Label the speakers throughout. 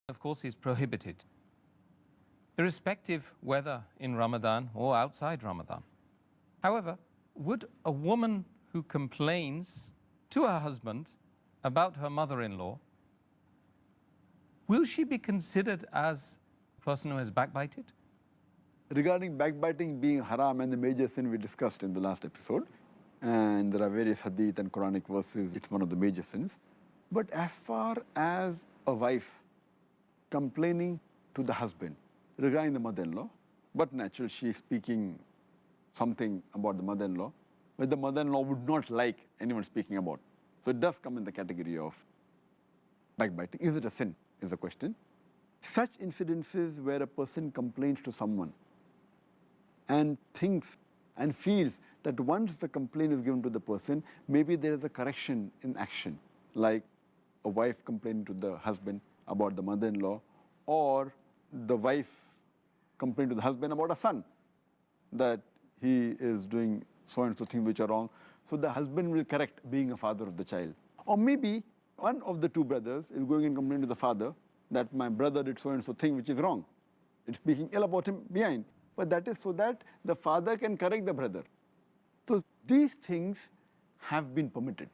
Speaker 1: of course, is prohibited, irrespective whether in Ramadan or outside Ramadan. However, would a woman who complains to her husband about her mother-in-law, will she be considered as a person who has backbited?
Speaker 2: Regarding backbiting being haram and the major sin we discussed in the last episode, and there are various hadith and Quranic verses, it's one of the major sins. But as far as a wife complaining to the husband regarding the mother-in-law, but natural, she is speaking something about the mother-in-law, but the mother-in-law would not like anyone speaking about. So it does come in the category of backbiting. Is it a sin, is the question. Such incidences where a person complains to someone and thinks and feels that once the complaint is given to the person, maybe there is a correction in action, like a wife complaining to the husband about the mother-in-law, or the wife complaining to the husband about a son, that he is doing so and so things which are wrong. So the husband will correct, being a father of the child. Or maybe one of the two brothers is going and complaining to the father that my brother did so and so thing which is wrong. It's speaking ill about him behind. But that is so that the father can correct the brother. So these things have been permitted.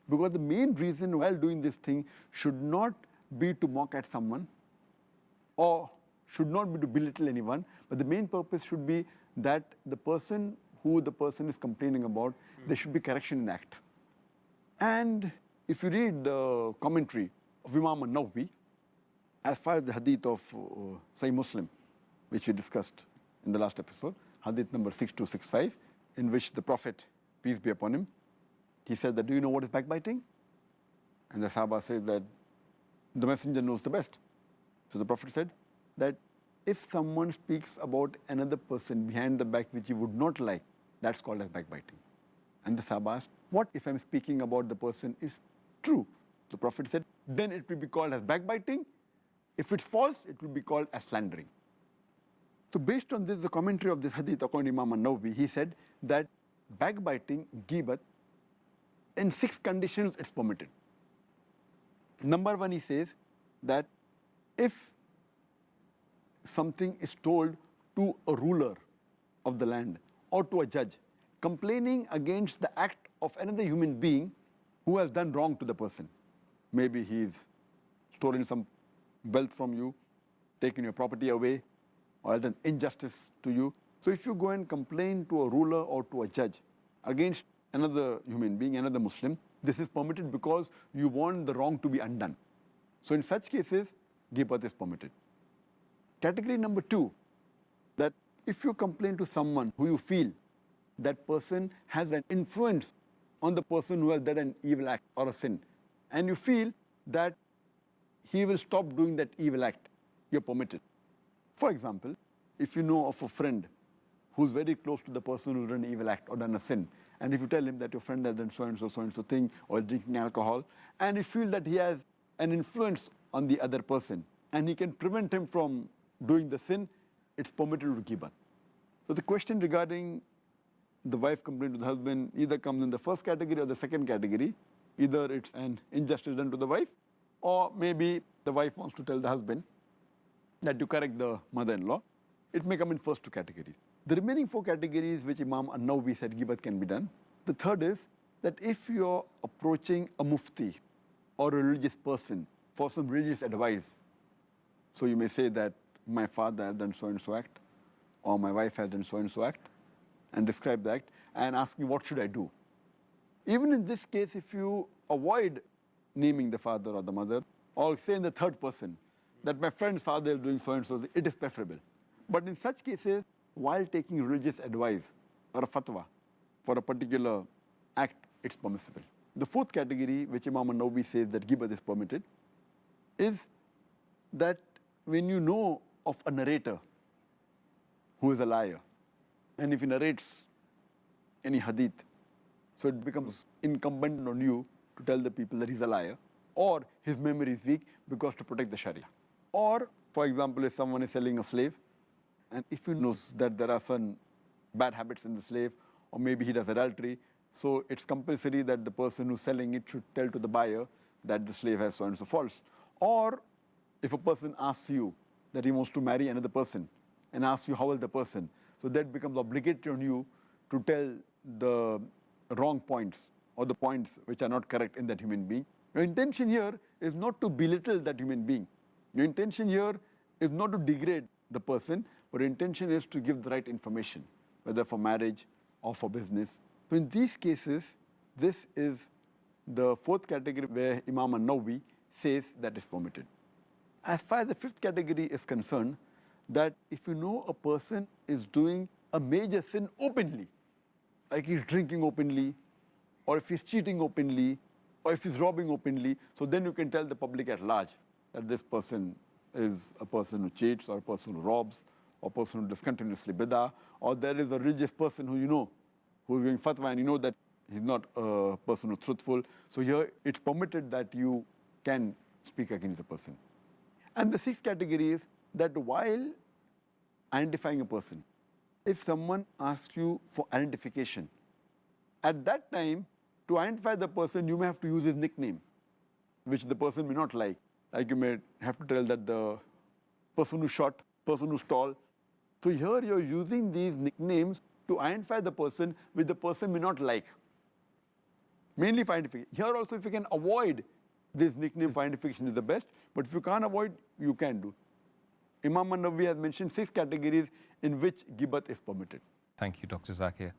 Speaker 2: Because the main reason while doing this thing should not be to mock at someone or should not be to belittle anyone, but the main purpose should be that the person who the person is complaining about, there should be correction in act. And if you read the commentary of Imam an-Nawawi, as far as the hadith of Sahih Muslim, which we discussed in the last episode, hadith number 6265, in which the Prophet, peace be upon him, he said that, do you know what is backbiting? And the Sahaba said that the messenger knows the best. So the Prophet said that if someone speaks about another person behind the back which he would not like, that's called as backbiting. And the Sahaba asked, what if I'm speaking about the person is true? The Prophet said, then it will be called as backbiting. If it's false, it will be called as slandering. So based on this, the commentary of this hadith, according to Imam an-Nawawi, he said that backbiting, ghibat, in 6 conditions it's permitted. Number 1, he says that if something is told to a ruler of the land or to a judge, complaining against the act of another human being who has done wrong to the person. Maybe he's stolen some wealth from you, taken your property away, or done injustice to you. So if you go and complain to a ruler or to a judge against another human being, another Muslim, this is permitted because you want the wrong to be undone. So in such cases, ghibat is permitted. Category number 2, that if you complain to someone who you feel that person has an influence on the person who has done an evil act or a sin, and you feel that he will stop doing that evil act, you're permitted. For example, if you know of a friend who's very close to the person who's done an evil act or done a sin, and if you tell him that your friend has done so and so thing, or drinking alcohol, and you feel that he has an influence on the other person, and he can prevent him from doing the sin, it's permitted to ghibat. So the question regarding the wife complaining to the husband either comes in the first category or the second category. Either it's an injustice done to the wife, or maybe the wife wants to tell the husband that you correct the mother-in-law. It may come in first 2 categories. The remaining 4 categories which Imam an-Nawawi said ghibat can be done. The third is that if you're approaching a mufti or a religious person for some religious advice, so you may say that my father has done so and so act, or my wife has done so and so act, and describe the act, and asking what should I do. Even in this case, if you avoid naming the father or the mother, or say in the third person, that my friend's father is doing so and so, it is preferable. But in such cases, while taking religious advice or a fatwa for a particular act, it's permissible. The 4th category, which Imam an-Nawawi says that ghibat is permitted, is that when you know of a narrator who is a liar, and if he narrates any hadith, so it becomes incumbent on you to tell the people that he's a liar, or his memory is weak because to protect the Sharia. Or, for example, if someone is selling a slave, and if he knows that there are some bad habits in the slave, or maybe he does adultery, so it's compulsory that the person who's selling it should tell to the buyer that the slave has so and so faults. Or if a person asks you that he wants to marry another person and asks you how is the person, so that becomes obligatory on you to tell the wrong points or the points which are not correct in that human being. Your intention here is not to belittle that human being. Your intention here is not to degrade the person, but your intention is to give the right information, whether for marriage or for business. So in these cases, this is the fourth category where Imam an-Nawawi says that is permitted. As far as the fifth category is concerned, that if you know a person is doing a major sin openly, like he's drinking openly, or if he's cheating openly, or if he's robbing openly, so then you can tell the public at large that this person is a person who cheats, or a person who robs, or a person who does continuously bid'ah, or there is a religious person who you know, who is giving fatwa and you know that he's not a person who's truthful. So here it's permitted that you can speak against the person. And the sixth category is that while identifying a person, if someone asks you for identification, at that time, to identify the person, you may have to use his nickname, which the person may not like. Like you may have to tell that the person who's short, person who's tall. So here you're using these nicknames to identify the person which the person may not like. Mainly for identification. Here also, if you can avoid this nickname for identification is the best, but if you can't avoid, you can do. Imam an-Nawawi has mentioned 6 categories in which ghibat is permitted.
Speaker 1: Thank you, Dr. Zakir.